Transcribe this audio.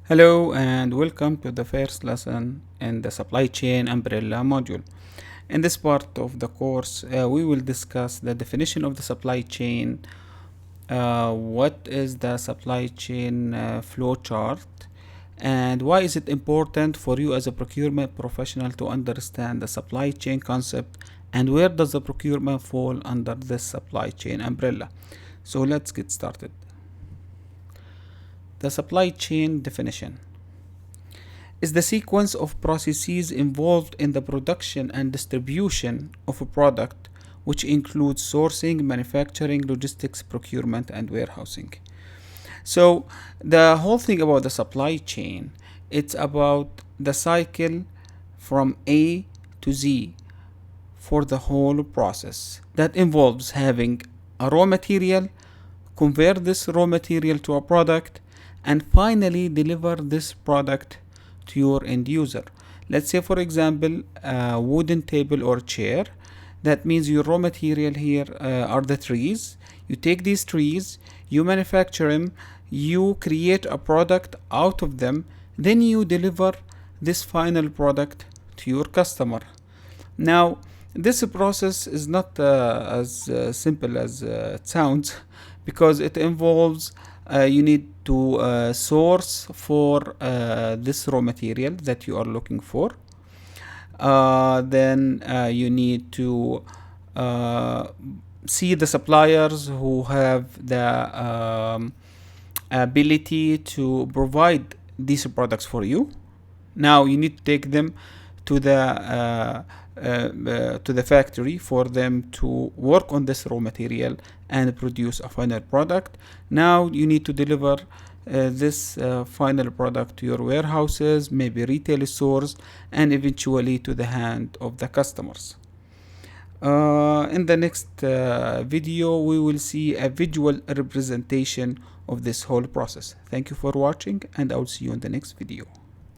Hello and welcome to the first lesson in the supply chain umbrella module. In this part of the course, we will discuss the definition of the supply chain, what is the supply chain flow chart, and why is it important for you as a procurement professional to understand the supply chain concept and where does the procurement fall under this supply chain umbrella. So let's get started. The supply chain definition is the sequence of processes involved in the production and distribution of a product, which includes sourcing, manufacturing, logistics, procurement, and warehousing. So the whole thing about the supply chain, it's about the cycle from A to Z for the whole process. That involves having a raw material, convert this raw material to a product, and finally deliver this product to your end user. Let's say, for example, a wooden table or chair. That means your raw material here are the trees. You take these trees, you manufacture them, you create a product out of them, then you deliver this final product to your customer. Now, this process is not as simple as it sounds, because it involves you need to source for this raw material that you are looking for. Then you need to see the suppliers who have the ability to provide these products for you. Now you need to take them to the factory for them to work on this raw material and produce a final product. Now you need to deliver this final product to your warehouses, maybe retail stores, and eventually to the hand of the customers. In the next video, we will see a visual representation of this whole process. Thank you for watching, and I will see you in the next video.